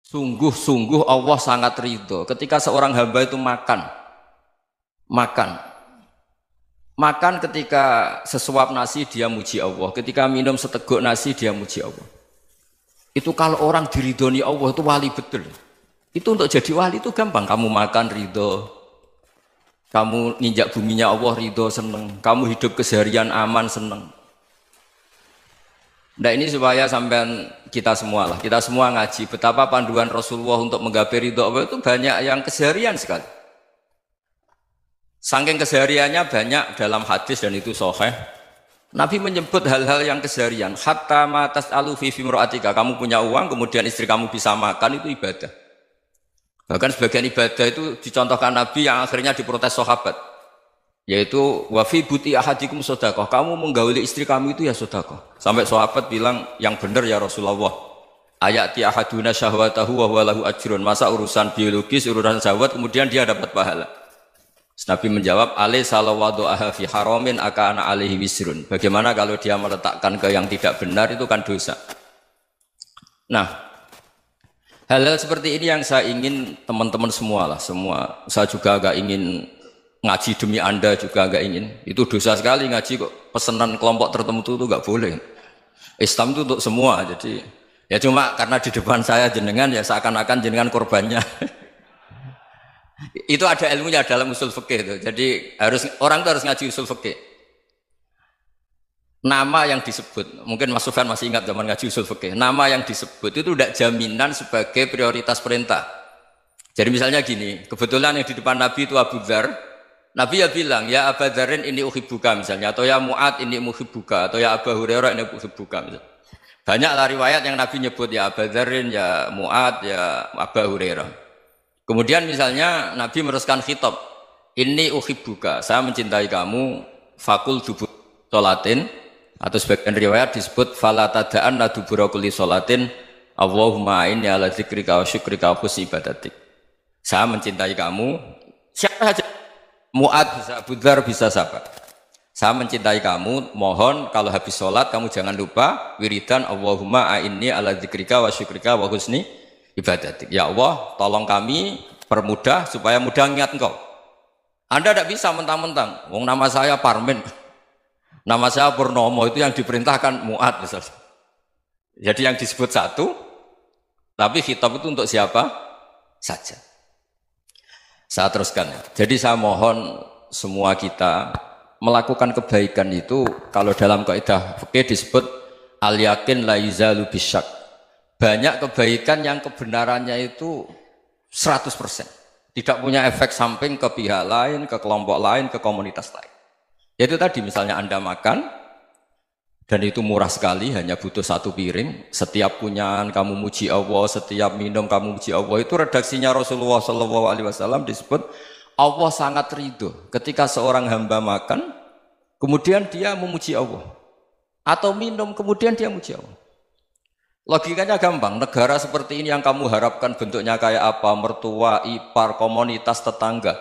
Sungguh-sungguh Allah sangat ridho ketika seorang hamba itu makan, makan ketika sesuap nasi dia muji Allah, ketika minum seteguk nasi dia muji Allah. Itu kalau orang diridhoni Allah itu wali betul. Itu untuk jadi wali itu gampang. Kamu makan ridho, kamu ninjak buminya Allah ridho seneng, kamu hidup keseharian aman seneng. Nah ini supaya sampean kita semua ngaji betapa panduan Rasulullah untuk menggapai ridho Allah itu banyak yang keseharian sekali. Saking kesehariannya banyak dalam hadis dan itu sahih. Nabi menyebut hal-hal yang keseharian. Hatta ma tas'alu fi imra'atika, kamu punya uang kemudian istri kamu bisa makan itu ibadah. Bahkan sebagian ibadah itu dicontohkan Nabi yang akhirnya diprotes sahabat. Yaitu wa fi buti ahadikum sedekah, kamu menggauli istri kamu itu ya sedekah. Sampai sahabat bilang yang benar ya Rasulullah. Ayati ahaduna syahwatahu wa huwa lahu ajrun. Masa urusan biologis, urusan syahwat kemudian dia dapat pahala. Nabi menjawab, alaisa lawada'aha fi haramin akana alaihi wisrun. Bagaimana kalau dia meletakkan ke yang tidak benar itu kan dosa. Nah, hal-hal seperti ini yang saya ingin teman-teman semua. Saya juga agak ingin ngaji demi Anda juga agak ingin. Itu dosa sekali ngaji kok pesanan kelompok tertentu itu enggak boleh. Islam itu untuk semua. Jadi ya cuma karena di depan saya jenengan ya seakan-akan jenengan korbannya. Itu ada ilmunya dalam usul fikih itu. Jadi orang itu harus ngaji usul fikih. Nama yang disebut, mungkin Mas Sufyan masih ingat zaman ngaji usul fikih. Nama yang disebut itu tidak jaminan sebagai prioritas perintah. Jadi misalnya gini, kebetulan yang di depan Nabi itu Abu Dzar. Nabi ya bilang, ya Abu Dzarin ini uhibbuka misalnya, atau ya Mu'ad ini uhibbuka, atau ya Abu Hurairah ini uhibbuka misalnya. Banyaklah riwayat yang Nabi nyebut ya Abu Dzarin, ya Mu'ad, ya Abu Hurairah. Kemudian misalnya Nabi meneruskan khitab, ini uhibbuka, saya mencintai kamu, fakul dubur sholatin, atau sebagian riwayat disebut fala tada'an dubura kulli sholatin, Allahumma inni ala dzikrika wa syukrika wa husni ibadatik. Saya mencintai kamu, siapa saja. Mu'ad bisa, Abu Dzar bisa siapa? Saya mencintai kamu, mohon kalau habis sholat kamu jangan lupa wiridan Allahumma a'inni ala dzikrika wa syukrika wa husni ibadatik. Ya Allah, tolong kami permudah supaya mudah ingat engkau. Anda tidak bisa mentang-mentang, wong nama saya Parmin, nama saya Purnomo, itu yang diperintahkan Mu'ad misalnya. Jadi yang disebut satu, tapi khitab itu untuk siapa saja. Saya teruskan. Jadi saya mohon semua kita melakukan kebaikan itu kalau dalam kaidah fikih disebut al yakin la yuzalu bisyak. Banyak kebaikan yang kebenarannya itu 100%. Tidak punya efek samping ke pihak lain, ke kelompok lain, ke komunitas lain. Yaitu tadi misalnya Anda makan dan itu murah sekali, hanya butuh satu piring. Setiap punyaan kamu muji Allah, setiap minum kamu muji Allah. Itu redaksinya Rasulullah SAW disebut Allah sangat ridho ketika seorang hamba makan, kemudian dia memuji Allah. Atau minum, kemudian dia muji Allah. Logikanya gampang, negara seperti ini yang kamu harapkan bentuknya kayak apa, mertua, ipar, komunitas, tetangga.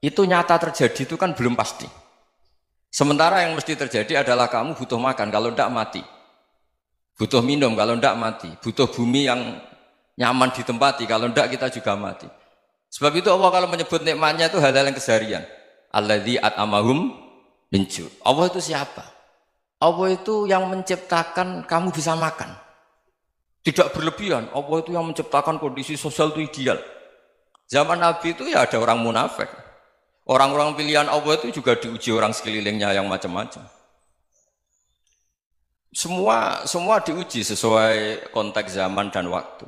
Itu nyata terjadi itu kan belum pasti. Sementara yang mesti terjadi adalah kamu butuh makan, kalau tidak mati. Butuh minum, kalau tidak mati. Butuh bumi yang nyaman ditempati, kalau tidak kita juga mati. Sebab itu Allah kalau menyebut nikmatnya itu hal-hal yang keseharian. Alladzi at'amahum min ju'. Allah itu siapa? Allah itu yang menciptakan kamu bisa makan. Tidak berlebihan. Allah itu yang menciptakan kondisi sosial itu ideal. Zaman Nabi itu ya ada orang munafik. Orang-orang pilihan Allah itu juga diuji orang sekelilingnya yang macam-macam. Semua diuji sesuai konteks zaman dan waktu.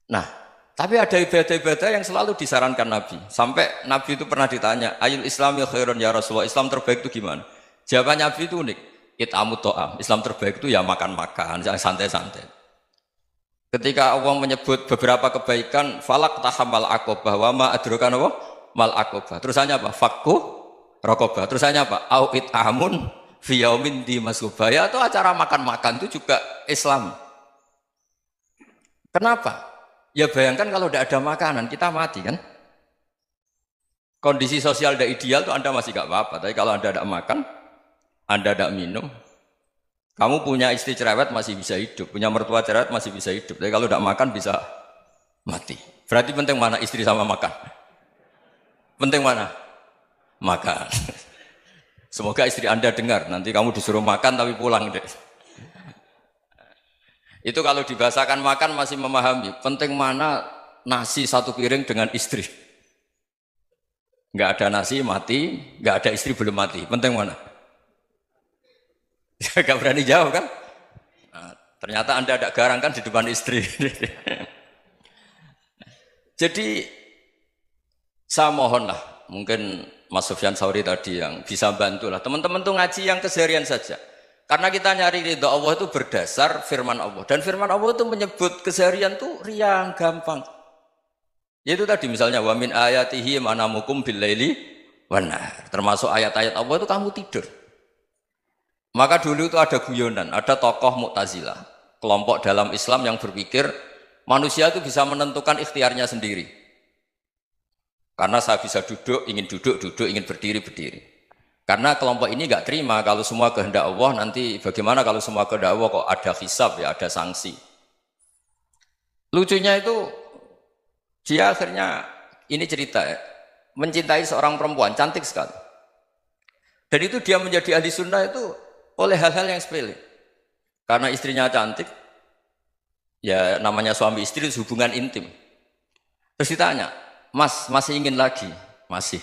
Nah, tapi ada ibadah-ibadah yang selalu disarankan Nabi. Sampai Nabi itu pernah ditanya, ayul islami khairun ya Rasulullah, Islam terbaik itu gimana? Jawaban Nabi itu unik. It'amut to'am. Islam terbaik itu ya makan-makan, santai-santai. Ketika Allah menyebut beberapa kebaikan, falak tahamal aqobah wa ma adrokan apa? Mal aqobah. Terusannya apa? Fakku raqobah. Terusannya apa? Au it'amun fi yaumin di masghubah. Ya itu acara makan-makan itu juga Islam. Kenapa? Ya bayangkan kalau tidak ada makanan, kita mati kan? Kondisi sosial tidak ideal itu Anda masih gak apa-apa. Tapi kalau Anda tidak makan, Anda tidak minum, Kamu punya istri cerewet masih bisa hidup, punya mertua cerewet masih bisa hidup. Tapi kalau tidak makan bisa mati. Berarti penting mana istri sama makan? Penting mana? Makan. Semoga istri Anda dengar, nanti kamu disuruh makan tapi pulang deh. Itu kalau dibahasakan makan masih memahami. Penting mana nasi satu piring dengan istri. Nggak ada nasi mati, nggak ada istri belum mati. Penting mana? Gak berani jawab kan? Nah, ternyata Anda ada garang kan di depan istri. Jadi saya mohonlah, mungkin Mas Sufyan Sauri tadi yang bisa bantulah. Teman-teman tuh ngaji yang keseharian saja. Karena kita nyari ridha Allah itu berdasar firman Allah. Dan firman Allah itu menyebut keseharian tuh riang, gampang. Yaitu tadi misalnya wa min ayatihi manamukum billaili wan nahar. Termasuk ayat-ayat Allah itu kamu tidur. Maka dulu itu ada guyonan, ada tokoh Mu'tazilah, kelompok dalam Islam yang berpikir manusia itu bisa menentukan ikhtiarnya sendiri. Karena saya bisa duduk, ingin berdiri, berdiri. Karena kelompok ini nggak terima kalau semua kehendak Allah, nanti bagaimana kalau semua kehendak Allah kok ada hisab ya, ada sanksi. Lucunya itu, dia akhirnya, ini cerita ya, mencintai seorang perempuan, cantik sekali. Dan itu dia menjadi ahli sunnah itu oleh hal-hal yang sepele. Karena istrinya cantik, ya namanya suami istri itu hubungan intim. Terus ditanya, Mas, masih ingin lagi? Masih.